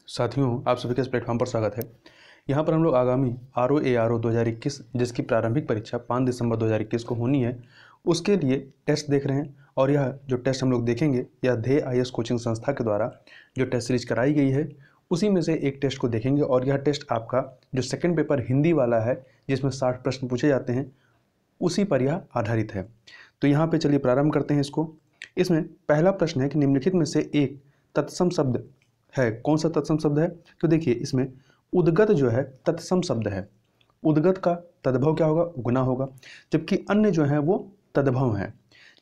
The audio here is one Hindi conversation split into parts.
साथियों, आप सभी के इस प्लेटफॉर्म पर स्वागत है। यहाँ पर हम लोग आगामी RO ARO 2021 जिसकी प्रारंभिक परीक्षा 5 दिसंबर 2021 को होनी है, उसके लिए टेस्ट देख रहे हैं। और यह जो टेस्ट हम लोग देखेंगे यह ध्येय IAS कोचिंग संस्था के द्वारा जो टेस्ट सीरीज कराई गई है उसी में से एक टेस्ट को देखेंगे। और यह टेस्ट आपका जो सेकेंड पेपर हिंदी वाला है जिसमें 60 प्रश्न पूछे जाते हैं उसी पर यह आधारित है। तो यहाँ पर चलिए प्रारंभ करते हैं इसको। इसमें पहला प्रश्न है कि निम्नलिखित में से एक तत्सम शब्द है। कौन सा तत्सम शब्द है? तो देखिए इसमें उद्गत जो है तत्सम शब्द है। उद्गत का तद्भव क्या होगा? गुना होगा। जबकि अन्य जो है वो तद्भव हैं।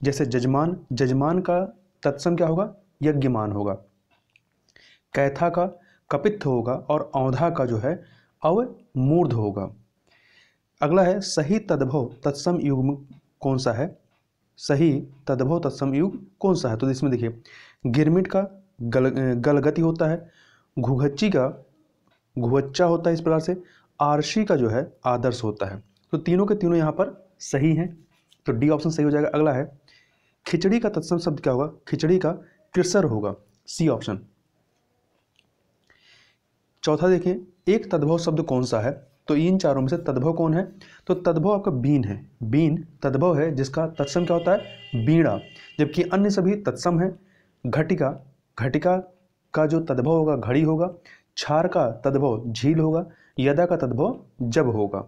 जैसे जजमान, जजमान का तत्सम क्या होगा? यज्ञमान होगा। कैथा का कपित्थ होगा और औंधा का जो है अवमूर्ध होगा। अगला है सही तद्भव तत्सम युग्म कौन सा है? सही तद्भव तत्सम युग्म कौन सा है? तो इसमें देखिए गिरमिट का गलगति होता है, घुघच्ची का घुवच्चा होता है, इस प्रकार से आरशी का जो है आदर्श होता है। तो तीनों के तीनों यहाँ पर सही हैं, तो डी ऑप्शन सही हो जाएगा। अगला है खिचड़ी का तत्सम शब्द क्या होगा? खिचड़ी का कृसर होगा, सी ऑप्शन। चौथा देखिए एक तद्भव शब्द कौन सा है? तो इन चारों में से तद्भव कौन है? तो तद्भव आपका बीन है। बीन तद्भव है जिसका तत्सम क्या होता है? बीड़ा। जबकि अन्य सभी तत्सम है। घटिका, घटिका का जो तद्भव होगा घड़ी होगा। छार का तद्भव झील होगा। यदा का तद्भव जब होगा।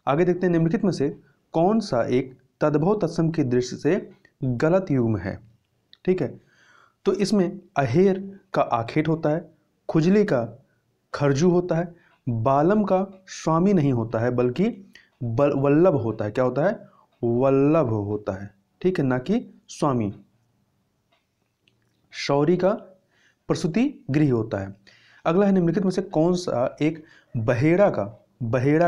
आगे देखते हैं निम्नलिखित में से कौन सा एक तद्भव तत्सम की दृष्टि से गलत युग्म है। ठीक है, तो इसमें अहेर का आखेट होता है, खुजली का खरजू होता है, बालम का स्वामी नहीं होता है बल्कि वल्लभ होता है। क्या होता है? वल्लभ होता है, ठीक है, ना कि स्वामी। शौरी का प्रसूति गृह होता है। अगला है निम्नलिखित में से कौन सा एक बहेड़ा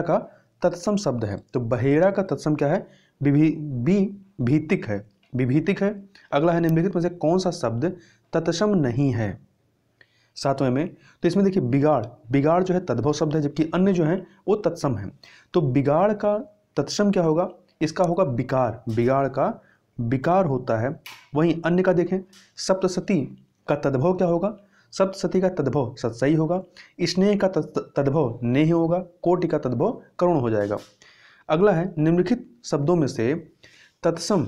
का तत्सम शब्द है? तो बहेड़ा का तत्सम क्या है? विभीतिक है, विभीतिक है। अगला है निम्नलिखित में से कौन सा शब्द तत्सम नहीं है? सातवें में तो इसमें देखिए बिगाड़, बिगाड़ जो है तद्भव शब्द है जबकि अन्य जो है वो तत्सम है। तो बिगाड़ का तत्सम क्या होगा? इसका होगा विकार, बिगाड़ का विकार होता है। वहीं अन्य का देखें सप्तसती का तद्भव क्या होगा? सप्तसती का तद्भव सत्सई होगा। स्नेह का तद्भव नेह होगा। कोटि का तद्भव करुण हो जाएगा। अगला है निम्नलिखित शब्दों में से तत्सम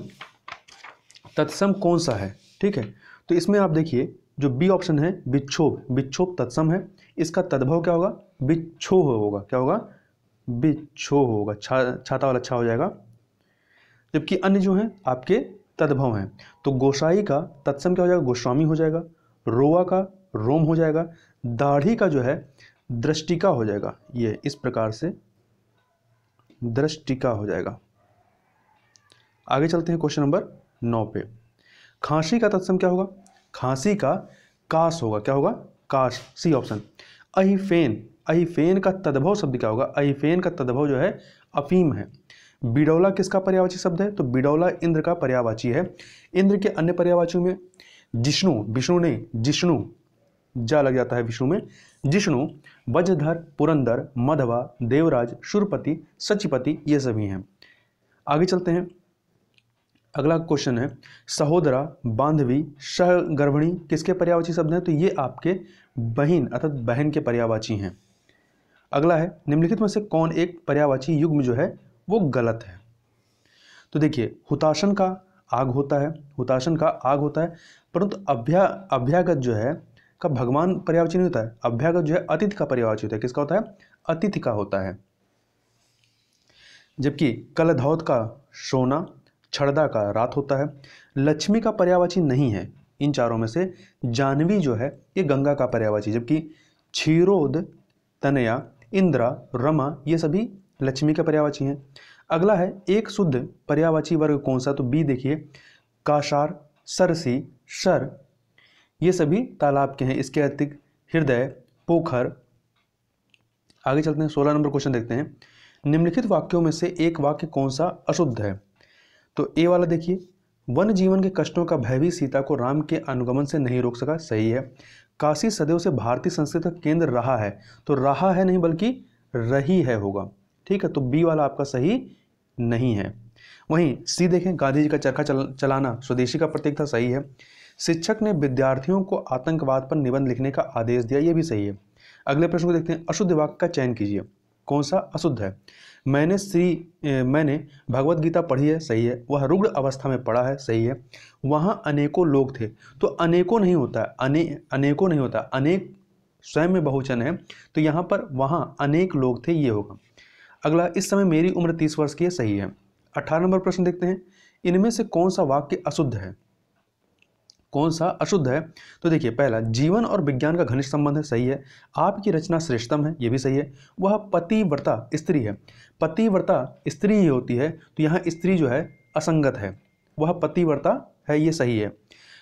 कौन सा है? ठीक है, तो इसमें आप देखिए जो बी ऑप्शन है विक्षोभ, विक्षोभ तत्सम है। इसका तद्भव क्या होगा? विक्षोह होगा। क्या होगा? विक्षोह होगा। छाता वाला अच्छा हो जाएगा। जबकि अन्य जो हैं आपके तद्भव हैं। तो गोसाई का तत्सम क्या हो जाएगा? गोस्वामी हो जाएगा। रोआ का रोम हो जाएगा। दाढ़ी का जो है दृष्टिका हो जाएगा। ये इस प्रकार से दृष्टिका हो जाएगा। आगे चलते हैं क्वेश्चन नंबर 9 पे। खांसी का तत्सम क्या होगा? खांसी का काश होगा। क्या होगा? काश, सी ऑप्शन। अहिफेन, अहिफेन का तद्भव शब्द क्या होगा? अहिफेन का तद्भव जो है अफीम है। बिडौला किसका पर्यायवाची शब्द है? तो बिडौला इंद्र का पर्यायवाची है। इंद्र के अन्य पर्यायवाचियों में जिष्णु, विष्णु नहीं जिष्णु, जा लग जाता है विष्णु में, जिष्णु, वज्रधर, पुरंदर, मधवा, देवराज, शूरपति, सचिपति, ये सभी हैं। आगे चलते हैं। अगला क्वेश्चन है सहोदरा, बांधवी, सहगर्भिणी किसके पर्यायवाची शब्द हैं? तो ये आपके बहन अर्थात बहन के पर्यायवाची हैं। अगला है निम्नलिखित में से कौन एक पर्यायवाची युग्म जो है वो गलत है? तो देखिए हुताशन का आग होता है, हुताशन का आग होता है, परंतु अभ्यागत जो है का भगवान पर्यायवाची नहीं होता है। अभ्यागत जो है अतिथि का पर्यायवाची होता है। किसका होता है? अतिथि का होता है। जबकि कलधौत का सोना, छड़दा का रात होता है। लक्ष्मी का पर्यायवाची नहीं है इन चारों में से। जानवी जो है ये गंगा का पर्यायवाची, जबकि क्षीरोद, तनया, इंद्रा, रमा ये सभी लक्ष्मी के पर्यायवाची हैं। अगला है एक शुद्ध पर्यायवाची वर्ग कौन सा? तो बी देखिए काशार, सरसी, शर ये सभी तालाब के हैं। इसके अतिरिक्त हृदय, पोखर। आगे चलते हैं 16 नंबर क्वेश्चन देखते हैं। निम्नलिखित वाक्यों में से एक वाक्य कौन सा अशुद्ध है? तो ए वाला देखिए वन जीवन के कष्टों का भय भी सीता को राम के अनुगमन से नहीं रोक सका, सही है। काशी सदैव से भारतीय संस्कृति का केंद्र रहा है, तो रहा है नहीं बल्कि रही है होगा। ठीक है, तो बी वाला आपका सही नहीं है। वहीं सी देखें गांधी जी का चरखा चलाना स्वदेशी का प्रतीक था, सही है। शिक्षक ने विद्यार्थियों को आतंकवाद पर निबंध लिखने का आदेश दिया, ये भी सही है। अगले प्रश्न को देखते हैं, अशुद्ध वाक्य का चयन कीजिए, कौन सा अशुद्ध है। मैंने भगवत गीता पढ़ी है, सही है। वह रुग्ण अवस्था में पढ़ा है, सही है। वहाँ अनेकों लोग थे, तो अनेकों नहीं होता है, अनेकों नहीं होता, अनेक स्वयं में बहुवचन है, तो यहाँ पर वहाँ अनेक लोग थे, ये होगा। अगला, इस समय मेरी उम्र 30 वर्ष की है, सही है। 18 नंबर प्रश्न देखते हैं, इनमें से कौन सा वाक्य अशुद्ध है, कौन सा अशुद्ध है। तो देखिए, पहला, जीवन और विज्ञान का घनिष्ठ संबंध है, सही है। आपकी रचना श्रेष्ठतम है, ये भी सही है। वह पतिव्रता स्त्री है, पतिव्रता स्त्री ही होती है, तो यहाँ स्त्री जो है असंगत है, वह पतिव्रता है, ये सही है।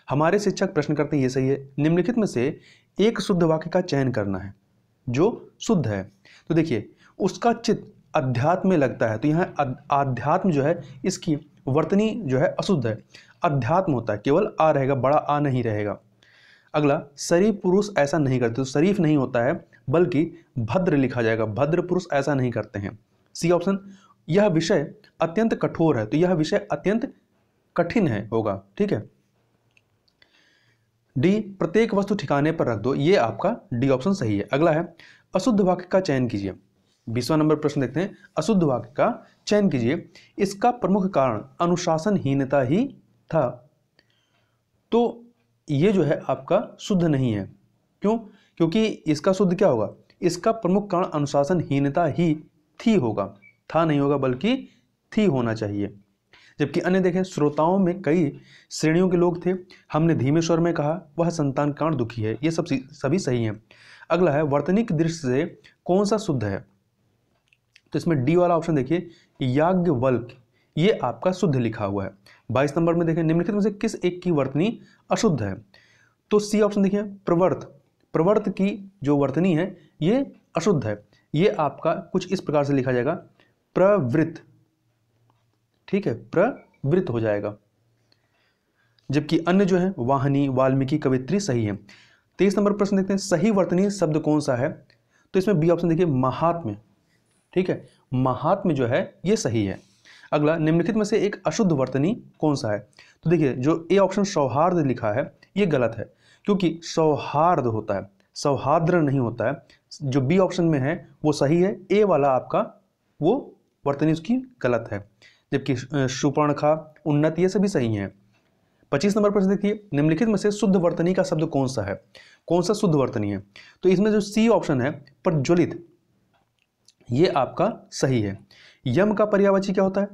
हमारे शिक्षक प्रश्न करते हैं, ये सही है। निम्नलिखित में से एक शुद्ध वाक्य का चयन करना है जो शुद्ध है। तो देखिए, उसका चित्त अध्यात्म में लगता है, तो यहाँ आध्यात्म जो है इसकी वर्तनी जो है अशुद्ध है। अध्यात्म होता है, केवल आ रहेगा, बड़ा आ नहीं रहेगा। अगला, शरीफ पुरुष ऐसा नहीं करते, तो शरीफ नहीं होता है बल्कि भद्र लिखा जाएगा, भद्र पुरुष ऐसा नहीं करते हैं, सी ऑप्शन। यह विषय अत्यंत कठोर है, तो यह विषय अत्यंत कठिन है, होगा, ठीक है। डी, प्रत्येक वस्तु ठिकाने पर रख दो, ये आपका डी ऑप्शन सही है। अगला है, अशुद्ध वाक्य का चयन कीजिए। 20वां नंबर प्रश्न देखते हैं, अशुद्ध वाक्य का चयन कीजिए। इसका प्रमुख कारण अनुशासनहीनता ही था, तो ये जो है आपका शुद्ध नहीं है। क्यों? क्योंकि इसका शुद्ध क्या होगा, इसका प्रमुख कारण अनुशासनहीनता ही थी होगा, था नहीं होगा बल्कि थी होना चाहिए। जबकि अन्य देखें, श्रोताओं में कई श्रेणियों के लोग थे, हमने धीमे स्वर में कहा, वह संतान कारण दुखी है, ये सब सभी सही हैं। अगला है, वर्तनिक दृष्टि से कौन सा शुद्ध है। तो इसमें डी वाला ऑप्शन देखिए, याज्ञवल्क्य, ये आपका शुद्ध लिखा हुआ है। 22 नंबर में देखें, निम्नलिखित में से किस एक की वर्तनी अशुद्ध है। तो सी ऑप्शन देखिए, प्रवर्त, प्रवर्त की जो वर्तनी है ये अशुद्ध है, ये आपका कुछ इस प्रकार से लिखा जाएगा, प्रवृत्त, ठीक है, प्रवृत्त हो जाएगा। जबकि अन्य जो है, वाहनी, वाल्मीकि, कवित्री सही है। 23 नंबर प्रश्न देखते हैं, सही वर्तनी शब्द कौन सा है। तो इसमें बी ऑप्शन देखिए, महात्म्य, ठीक है, महात्म्य जो है ये सही है। अगला, निम्नलिखित में से एक अशुद्ध वर्तनी कौन सा है। तो देखिए, जो ए ऑप्शन सौहार्द लिखा है ये गलत है, क्योंकि सौहार्द होता है, सौहार्द्र नहीं होता है। जो बी ऑप्शन में है वो सही है, ए वाला आपका वो वर्तनी उसकी गलत है। जबकि सुपर्णखा, उन्नत, ये सभी सही हैं। 25 नंबर प्रश्न देखिए, निम्नलिखित में से शुद्ध वर्तनी का शब्द कौन सा है, कौन सा शुद्ध वर्तनी है। तो इसमें जो सी ऑप्शन है, प्रज्वलित, ये आपका सही है। यम का पर्यायवाची क्या होता है,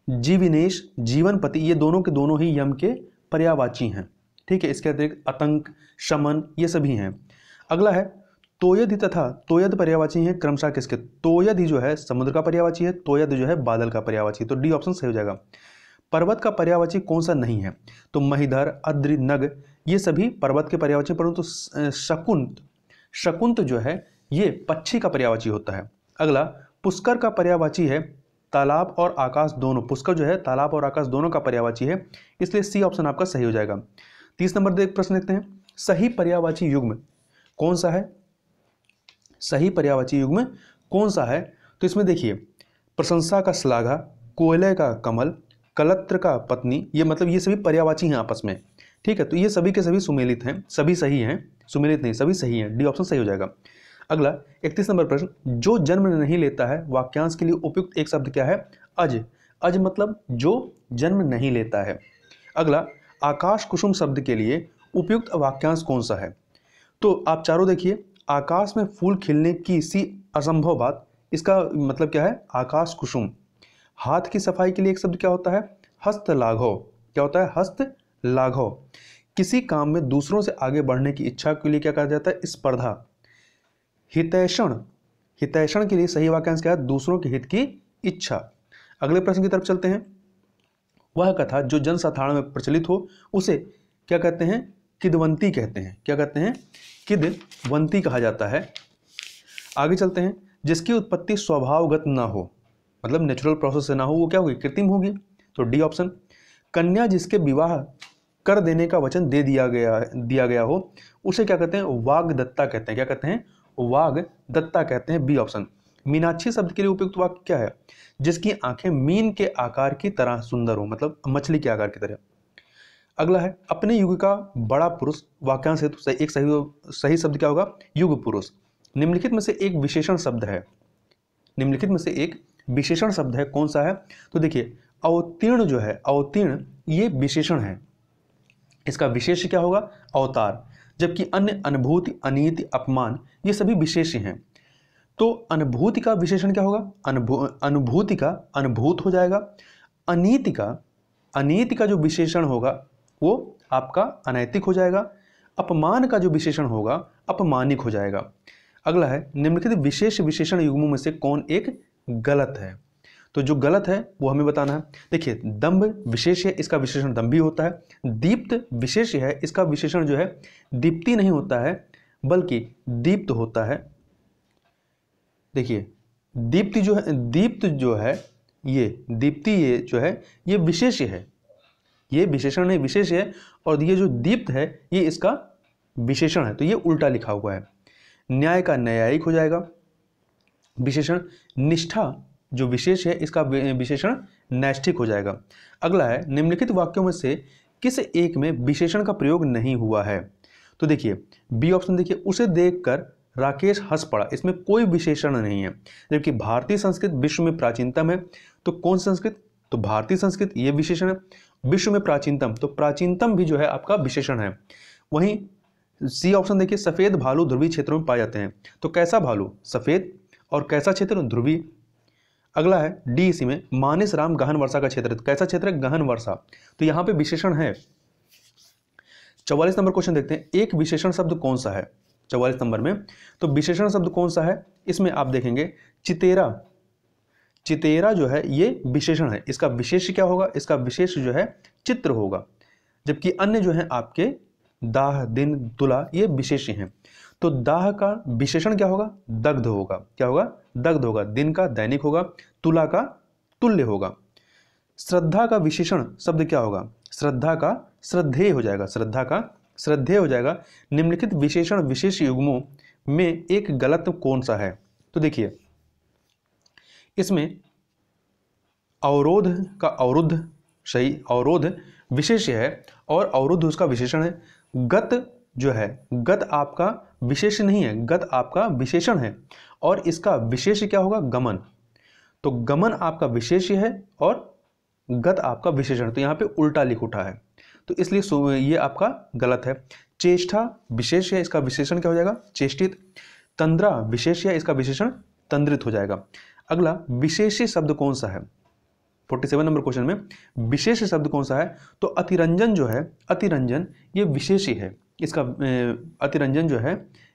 जीविनेश, जीवनपति, ये दोनों के दोनों ही यम के पर्यायवाची हैं, ठीक है। इसके अतिरिक्त आतंक, शमन, ये सभी हैं। अगला है, तोयद तथा तोयद पर्यायवाची हैं क्रमशः किसके। तोयद ही जो है समुद्र का पर्यायवाची है, तोयद जो है बादल का पर्यायवाची, तो डी ऑप्शन सही हो जाएगा। पर्वत का पर्यायवाची कौन सा नहीं है, तो महिधर, अद्रि, नग, ये सभी पर्वत के पर्यायवाची, परंतु शकुंत, शकुंत जो है ये पक्षी का पर्यायवाची होता है। अगला, पुष्कर का पर्यायवाची है तालाब और आकाश दोनों, पुष्कर जो है तालाब और आकाश दोनों का पर्यायवाची है, इसलिए सी ऑप्शन आपका सही हो जाएगा। 30 नंबर प्रश्न देखते हैं, सही पर्यायवाची युग्म कौन सा है, सही पर्यायवाची युग्म कौन सा है। तो इसमें देखिए, प्रशंसा का श्लाघा, कोयले का कमल, कलत्र का पत्नी, ये मतलब ये सभी पर्यायवाची हैं आपस में, ठीक है। तो ये सभी के सभी सुमेलित हैं, सभी सही हैं, सुमेलित नहीं, सभी सही हैं, डी ऑप्शन सही हो जाएगा। अगला 31 नंबर प्रश्न, जो जन्म नहीं लेता है, वाक्यांश के लिए उपयुक्त एक शब्द क्या है, अज, अज मतलब जो जन्म नहीं लेता है। अगला, आकाश कुसुम शब्द के लिए उपयुक्त वाक्यांश कौन सा है। तो आप चारों देखिए, आकाश में फूल खिलने की सी असंभव बात, इसका मतलब क्या है, आकाश कुसुम। हाथ की सफाई के लिए एक शब्द क्या होता है, हस्त लाघव, क्या होता है, हस्त लाघव। किसी काम में दूसरों से आगे बढ़ने की इच्छा के लिए क्या कहा जाता है, स्पर्धा। हितैषण, हितैषण के लिए सही वाक्यांश क्या है, दूसरों के हित की इच्छा। अगले प्रश्न की तरफ चलते हैं, वह कथा जो जनसाधारण में प्रचलित हो उसे क्या कहते हैं, किदवंती कहते हैं, क्या कहते हैं, किदवंती कहा जाता है। आगे चलते हैं, जिसकी उत्पत्ति स्वभावगत ना हो, मतलब नेचुरल प्रोसेस से ना हो, वो क्या होगी, कृत्रिम होगी, तो डी ऑप्शन। कन्या जिसके विवाह कर देने का वचन दे दिया गया हो उसे क्या कहते हैं, वाग्दत्ता कहते हैं, क्या कहते हैं, वाग्दत्ता कहते हैं, बी ऑप्शन। मीनाक्षी शब्द के लिए उपयुक्त वाक्य क्या है, जिसकी आंखें मीन के आकार की तरह सुंदर हो, मतलब मछली के आकार की तरह। अगला है अपने युग का बड़ा पुरुष, वाक्यांश है तो एक सही शब्द क्या होगा, युग पुरुष। निम्नलिखित में से एक विशेषण शब्द है, निम्नलिखित में से एक विशेषण शब्द है, कौन सा है? तो देखिए अवतीर्ण जो है, अवतीर्ण ये विशेषण है, इसका विशेष क्या होगा, अवतार। जबकि अन्य अनुभूति, अनीति, अपमान ये सभी विशेष हैं। तो अनुभूति का विशेषण क्या होगा, अनुभूति का अनुभूत हो जाएगा। अनीति का जो विशेषण होगा वो आपका अनैतिक हो जाएगा। अपमान का जो विशेषण होगा अपमानिक हो जाएगा। अगला है निम्नलिखित विशेष विशेषण युग्मों में से कौन एक गलत है? तो जो गलत है वो हमें बताना है। देखिए दंभ विशेष है, इसका विशेषण दंभी होता है। दीप्त विशेष है, इसका विशेषण जो है दीप्ति नहीं होता है बल्कि दीप्त होता है। देखिए दीप्ति जो है, दीप्त जो है ये दीप्ति, ये जो है ये विशेष है, ये विशेषण नहीं विशेष है। और ये जो दीप्त है ये इसका विशेषण है, तो ये उल्टा लिखा हुआ है। न्याय का न्यायिक हो जाएगा विशेषण। निष्ठा जो विशेष है इसका विशेषण नैष्ठिक हो जाएगा। अगला है निम्नलिखित वाक्यों में से किस एक में विशेषण का प्रयोग नहीं हुआ है? तो देखिए बी ऑप्शन देखिए, उसे देखकर राकेश हंस पड़ा, इसमें कोई विशेषण नहीं है। जबकि भारतीय संस्कृत विश्व में प्राचीनतम है, तो कौन संस्कृत? तो भारतीय संस्कृत ये विशेषण है। विश्व में प्राचीनतम, तो प्राचीनतम भी जो है आपका विशेषण है। वहीं सी ऑप्शन देखिए, सफेद भालू ध्रुवीय क्षेत्रों में पाए जाते हैं, तो कैसा भालू? सफेद। और कैसा क्षेत्र? ध्रुवीय। अगला है डी, इसी में मानस राम गहन वर्षा का क्षेत्र, कैसा क्षेत्र है? गहन वर्षा, तो यहां पे विशेषण है। 44 नंबर क्वेश्चन देखते हैं, एक विशेषण शब्द कौन सा है 44 नंबर में? तो विशेषण शब्द कौन सा है? इसमें आप देखेंगे चितेरा, चितेरा जो है ये विशेषण है, इसका विशेष क्या होगा? इसका विशेष जो है चित्र होगा। जबकि अन्य जो है आपके दाह, दिन, तुला ये विशेष हैं। तो दाह का विशेषण क्या होगा? दग्ध होगा। क्या होगा? दग्ध होगा। दिन का दैनिक होगा। तुला का तुल्य होगा। श्रद्धा का विशेषण शब्द क्या होगा? श्रद्धा का श्रद्धेय हो जाएगा, श्रद्धा का श्रद्धेय हो जाएगा। निम्नलिखित विशेषण विशेष युग्मों में एक गलत कौन सा है? तो देखिए इसमें अवरोध का अवरुद्ध सही, अवरोध विशेष है और अवरुद्ध उसका विशेषण है। गत जो है, गत आपका विशेष नहीं है, गत आपका विशेषण है और इसका विशेष क्या होगा? गमन। तो गमन आपका विशेष है और गत आपका विशेषण, तो यहाँ पे उल्टा लिख उठा है, तो इसलिए ये आपका गलत है। चेष्टा विशेष है, इसका विशेषण क्या हो जाएगा? चेष्टित। तंद्रा विशेष है, इसका विशेषण तंद्रित हो जाएगा। अगला विशेष शब्द कौन सा है? 47 नंबर क्वेश्चन में विशेष शब्द कौन सा है? तो अतिरंजन जो है, अतिरंजन ये विशेष है, इसका अतिरंजन जो है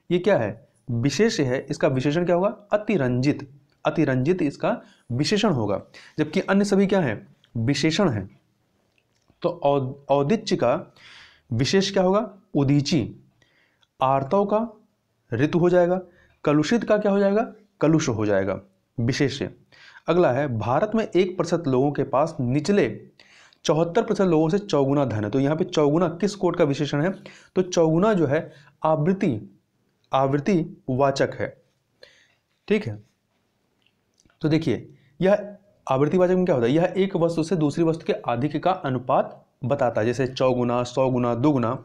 ये क्या है? विशेष है, इसका विशेषण क्या होगा? अतिरंजित, अतिरंजित इसका विशेषण होगा। जबकि अन्य सभी क्या है? विशेषण है। तो औदिच्य का विशेष क्या होगा? उदीची। आर्तव का ऋतु हो जाएगा। कलुषित का क्या हो जाएगा? कलुष हो जाएगा, विशेष है। अगला है भारत में 1% लोगों के पास निचले 74% लोगों से चौगुना धन है, तो यहाँ पे चौगुना किस कोट का विशेषण है? तो चौगुना जो है आवृत्ति, आवृत्ति वाचक है। ठीक है, तो देखिए यह आवृत्तिवाचक में क्या होता है? यह एक वस्तु से दूसरी वस्तु के अधिक का अनुपात बताता है, जैसे 4 गुना, 100 गुना, 2 गुना।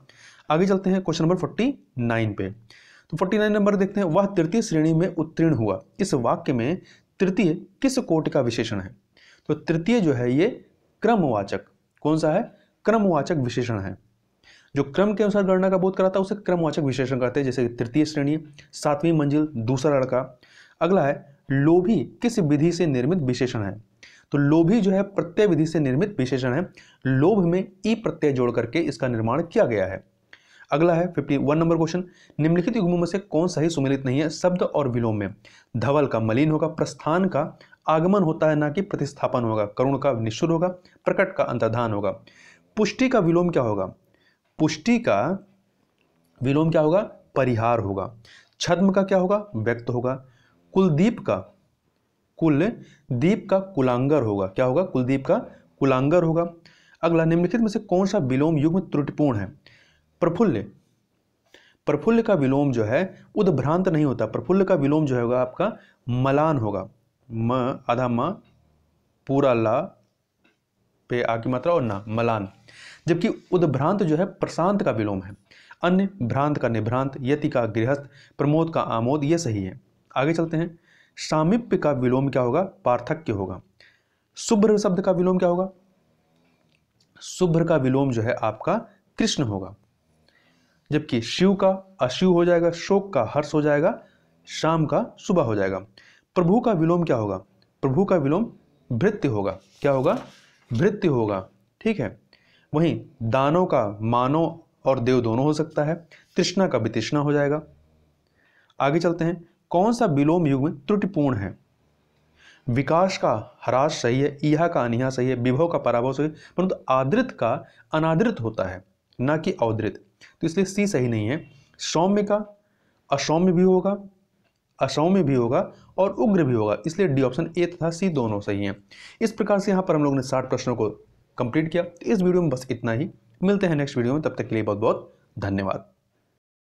आगे चलते हैं क्वेश्चन नंबर 49 पे। तो 49 नंबर देखते हैं, वह तृतीय श्रेणी में उत्तीर्ण हुआ। इस वाक्य में तृतीय किस कोटि का विशेषण है? तो तृतीय जो है ये क्रमवाचक, कौन सा है? क्रमवाचक विशेषण है। जो क्रम के अनुसार गणना का बोध कराता है उसे क्रमवाचक विशेषण कहते हैं, जैसे तृतीय श्रेणी, 7वीं मंजिल, दूसरा लड़का। अगला है लोभी किस विधि से निर्मित विशेषण है? तो लोभी जो है प्रत्यय विधि से निर्मित विशेषण है। लोभ में ई प्रत्यय जोड़ करके इसका निर्माण किया गया है। अगला है 51 नंबर क्वेश्चन, निम्नलिखित युग्मों में से कौन सही सुमेलित नहीं है? शब्द और विलोम में धवल का मलिन होगा, प्रस्थान का आगमन होता है ना कि प्रतिस्थापन होगा, करुण का निष्ठुर होगा, प्रकट का अंतर्धान होगा। पुष्टि का विलोम क्या होगा? पुष्टि का विलोम क्या होगा? परिहार होगा। छद्म का क्या होगा? व्यक्त होगा। कुलदीप का कुलांगर होगा, क्या होगा? कुलदीप का कुलांगर होगा। अगला निम्नलिखित में से कौन सा विलोम युग्म त्रुटिपूर्ण है? प्रफुल्ल, प्रफुल्ल का विलोम जो है उद्भ्रांत नहीं होता, प्रफुल्ल का विलोम जो होगा आपका मलान होगा। म आधा म पूरा ला पे आ की मात्रा और ना, मलान। जबकि उद्भ्रांत जो है प्रशांत का विलोम है। अन्य, भ्रांत का निभ्रांत, यति का गृहस्थ, प्रमोद का आमोद, ये सही है। आगे चलते हैं। सामीप्य का विलोम क्या होगा? पार्थक्य होगा। शुभ्र शब्द का विलोम क्या होगा? शुभ्र का विलोम जो है आपका कृष्ण होगा। जबकि शिव का अशिव हो जाएगा, शोक का हर्ष हो जाएगा, शाम का सुबह हो जाएगा। प्रभु का विलोम क्या होगा? प्रभु का विलोम भृत्य होगा। क्या होगा? भृत्य होगा। ठीक है। वहीं दानव का मानव और देव दोनों हो सकता है। तृष्णा का वितृष्णा हो जाएगा। आगे चलते हैं। कौन सा विलोम युग में त्रुटिपूर्ण है? विकास का ह्रास सही है, इहा का अनिहा सही है, विभव का पराभव सही है, परंतु आदृत का अनादृत होता है, ना कि अवदृत, तो इसलिए सी सही नहीं है। सौम्य का असौम्य भी होगा, असौम्य भी होगा और उग्र भी होगा, इसलिए डी ऑप्शन ए तथा सी दोनों सही हैं। इस प्रकार से यहाँ पर हम लोगों ने 60 प्रश्नों को कंप्लीट किया। इस वीडियो में बस इतना ही। मिलते हैं नेक्स्ट वीडियो में, तब तक के लिए बहुत बहुत धन्यवाद।